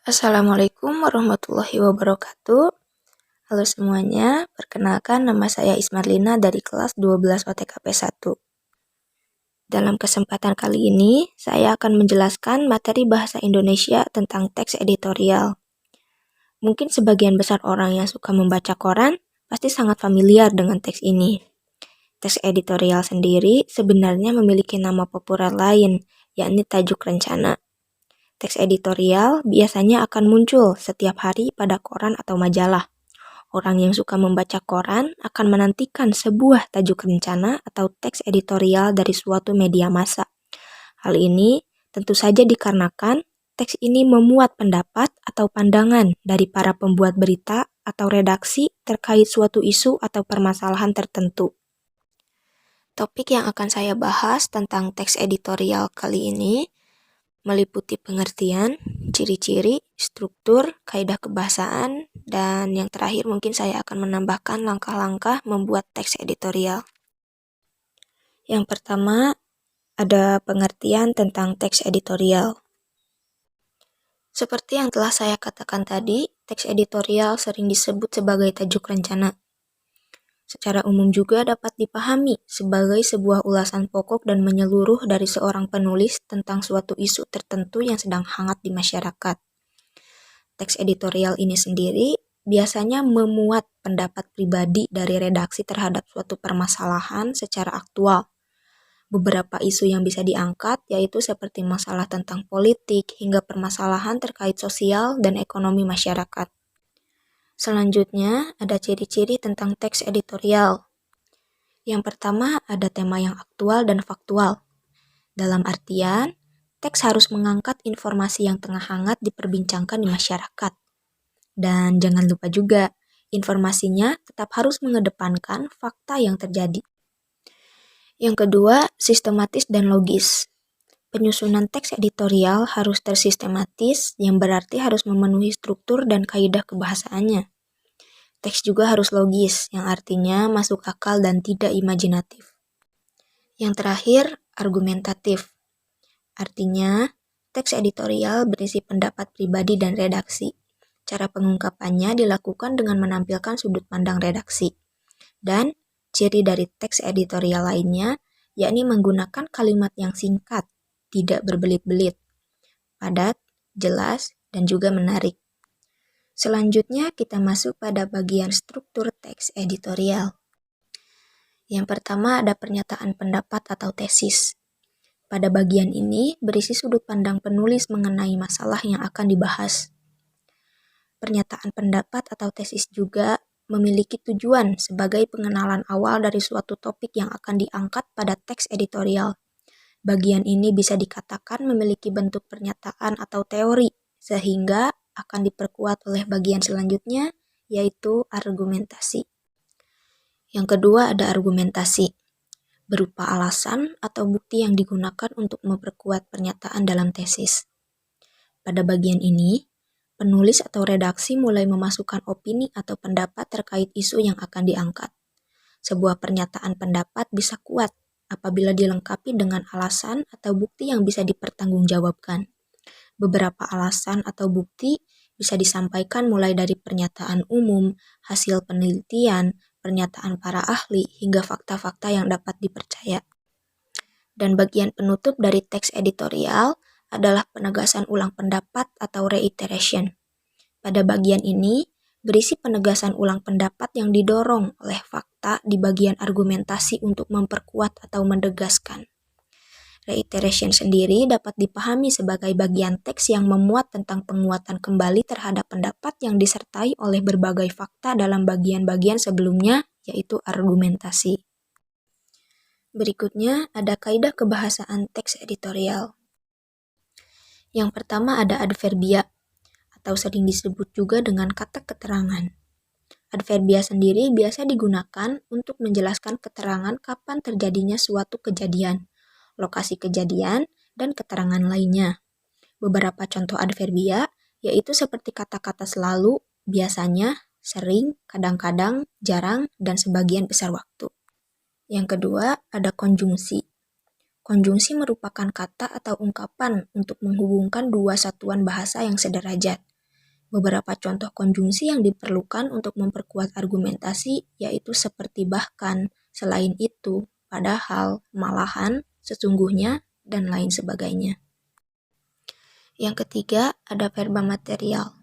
Assalamualaikum warahmatullahi wabarakatuh. Halo semuanya, perkenalkan nama saya Ismarlina dari kelas 12 OTKP 1. Dalam kesempatan kali ini, saya akan menjelaskan materi bahasa Indonesia tentang teks editorial. Mungkin sebagian besar orang yang suka membaca koran pasti sangat familiar dengan teks ini. Teks editorial sendiri sebenarnya memiliki nama populer lain, yakni tajuk rencana. Teks editorial biasanya akan muncul setiap hari pada koran atau majalah. Orang yang suka membaca koran akan menantikan sebuah tajuk rencana atau teks editorial dari suatu media massa. Hal ini tentu saja dikarenakan teks ini memuat pendapat atau pandangan dari para pembuat berita atau redaksi terkait suatu isu atau permasalahan tertentu. Topik yang akan saya bahas tentang teks editorial kali ini meliputi pengertian, ciri-ciri, struktur, kaidah kebahasaan, dan yang terakhir mungkin saya akan menambahkan langkah-langkah membuat teks editorial. Yang pertama, ada pengertian tentang teks editorial. Seperti yang telah saya katakan tadi, teks editorial sering disebut sebagai tajuk rencana. Secara umum juga dapat dipahami sebagai sebuah ulasan pokok dan menyeluruh dari seorang penulis tentang suatu isu tertentu yang sedang hangat di masyarakat. Teks editorial ini sendiri biasanya memuat pendapat pribadi dari redaksi terhadap suatu permasalahan secara aktual. Beberapa isu yang bisa diangkat yaitu seperti masalah tentang politik hingga permasalahan terkait sosial dan ekonomi masyarakat. Selanjutnya, ada ciri-ciri tentang teks editorial. Yang pertama, ada tema yang aktual dan faktual. Dalam artian, teks harus mengangkat informasi yang tengah hangat diperbincangkan di masyarakat. Dan jangan lupa juga, informasinya tetap harus mengedepankan fakta yang terjadi. Yang kedua, sistematis dan logis. Penyusunan teks editorial harus tersistematis, yang berarti harus memenuhi struktur dan kaidah kebahasaannya. Teks juga harus logis, yang artinya masuk akal dan tidak imajinatif. Yang terakhir, argumentatif. Artinya, teks editorial berisi pendapat pribadi dan redaksi. Cara pengungkapannya dilakukan dengan menampilkan sudut pandang redaksi. Dan ciri dari teks editorial lainnya, yakni menggunakan kalimat yang singkat, tidak berbelit-belit, padat, jelas, dan juga menarik. Selanjutnya kita masuk pada bagian struktur teks editorial. Yang pertama ada pernyataan pendapat atau tesis. Pada bagian ini berisi sudut pandang penulis mengenai masalah yang akan dibahas. Pernyataan pendapat atau tesis juga memiliki tujuan sebagai pengenalan awal dari suatu topik yang akan diangkat pada teks editorial. Bagian ini bisa dikatakan memiliki bentuk pernyataan atau teori, sehingga akan diperkuat oleh bagian selanjutnya, yaitu argumentasi. Yang kedua ada argumentasi, berupa alasan atau bukti yang digunakan untuk memperkuat pernyataan dalam tesis. Pada bagian ini, penulis atau redaksi mulai memasukkan opini atau pendapat terkait isu yang akan diangkat. Sebuah pernyataan pendapat bisa kuat apabila dilengkapi dengan alasan atau bukti yang bisa dipertanggungjawabkan. Beberapa alasan atau bukti bisa disampaikan mulai dari pernyataan umum, hasil penelitian, pernyataan para ahli, hingga fakta-fakta yang dapat dipercaya. Dan bagian penutup dari teks editorial adalah penegasan ulang pendapat atau reiteration. Pada bagian ini, berisi penegasan ulang pendapat yang didorong oleh fakta di bagian argumentasi untuk memperkuat atau menegaskan. Reiteration sendiri dapat dipahami sebagai bagian teks yang memuat tentang penguatan kembali terhadap pendapat yang disertai oleh berbagai fakta dalam bagian-bagian sebelumnya, yaitu argumentasi. Berikutnya ada kaidah kebahasaan teks editorial. Yang pertama ada adverbia, atau sering disebut juga dengan kata keterangan. Adverbia sendiri biasa digunakan untuk menjelaskan keterangan kapan terjadinya suatu kejadian, lokasi kejadian, dan keterangan lainnya. Beberapa contoh adverbia yaitu seperti kata-kata selalu, biasanya, sering, kadang-kadang, jarang, dan sebagian besar waktu. Yang kedua ada konjungsi. Konjungsi merupakan kata atau ungkapan untuk menghubungkan dua satuan bahasa yang sederajat. Beberapa contoh konjungsi yang diperlukan untuk memperkuat argumentasi yaitu seperti bahkan, selain itu, padahal, malahan, sesungguhnya, dan lain sebagainya. Yang ketiga, ada verba material.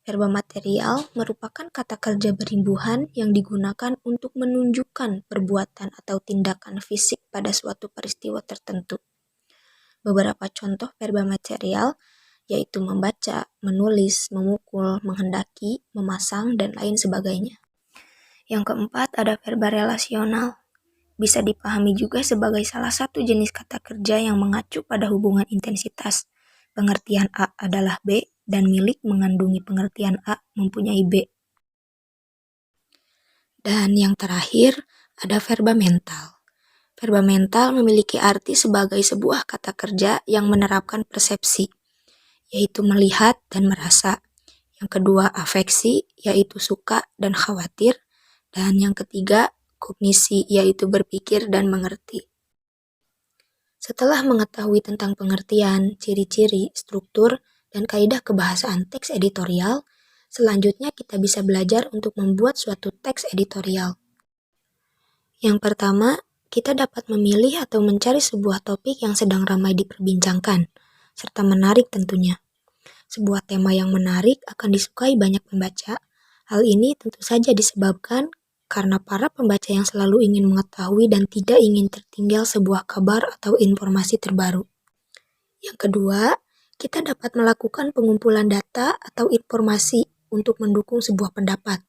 Verba material merupakan kata kerja berimbuhan yang digunakan untuk menunjukkan perbuatan atau tindakan fisik pada suatu peristiwa tertentu. Beberapa contoh verba material yaitu membaca, menulis, memukul, menghendaki, memasang, dan lain sebagainya. Yang keempat, ada verba relasional. Bisa dipahami juga sebagai salah satu jenis kata kerja yang mengacu pada hubungan intensitas. Pengertian A adalah B, dan milik mengandungi pengertian A mempunyai B. Dan yang terakhir, ada verba mental. Verba mental memiliki arti sebagai sebuah kata kerja yang menerapkan persepsi, yaitu melihat dan merasa. Yang kedua, afeksi, yaitu suka dan khawatir. Dan yang ketiga, kognisi, yaitu berpikir dan mengerti. Setelah mengetahui tentang pengertian, ciri-ciri, struktur, dan kaidah kebahasaan teks editorial, selanjutnya kita bisa belajar untuk membuat suatu teks editorial. Yang pertama, kita dapat memilih atau mencari sebuah topik yang sedang ramai diperbincangkan, serta menarik tentunya. Sebuah tema yang menarik akan disukai banyak pembaca. Hal ini tentu saja disebabkan karena para pembaca yang selalu ingin mengetahui dan tidak ingin tertinggal sebuah kabar atau informasi terbaru. Yang kedua, kita dapat melakukan pengumpulan data atau informasi untuk mendukung sebuah pendapat.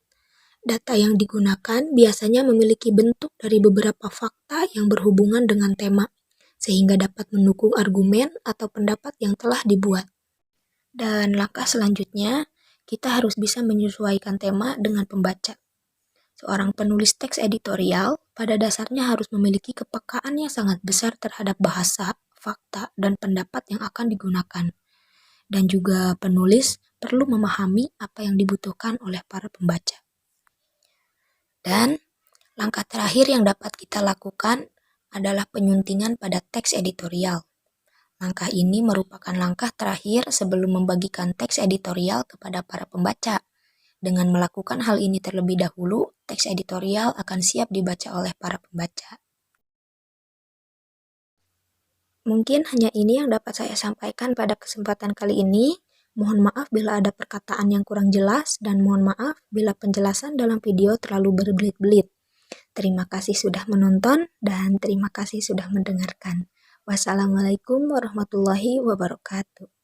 Data yang digunakan biasanya memiliki bentuk dari beberapa fakta yang berhubungan dengan tema, sehingga dapat mendukung argumen atau pendapat yang telah dibuat. Dan langkah selanjutnya, kita harus bisa menyesuaikan tema dengan pembaca. Seorang penulis teks editorial pada dasarnya harus memiliki kepekaan yang sangat besar terhadap bahasa, fakta, dan pendapat yang akan digunakan. Dan juga penulis perlu memahami apa yang dibutuhkan oleh para pembaca. Dan langkah terakhir yang dapat kita lakukan adalah penyuntingan pada teks editorial. Langkah ini merupakan langkah terakhir sebelum membagikan teks editorial kepada para pembaca. Dengan melakukan hal ini terlebih dahulu, teks editorial akan siap dibaca oleh para pembaca. Mungkin hanya ini yang dapat saya sampaikan pada kesempatan kali ini. Mohon maaf bila ada perkataan yang kurang jelas, dan mohon maaf bila penjelasan dalam video terlalu berbelit-belit. Terima kasih sudah menonton, dan terima kasih sudah mendengarkan. Wassalamualaikum warahmatullahi wabarakatuh.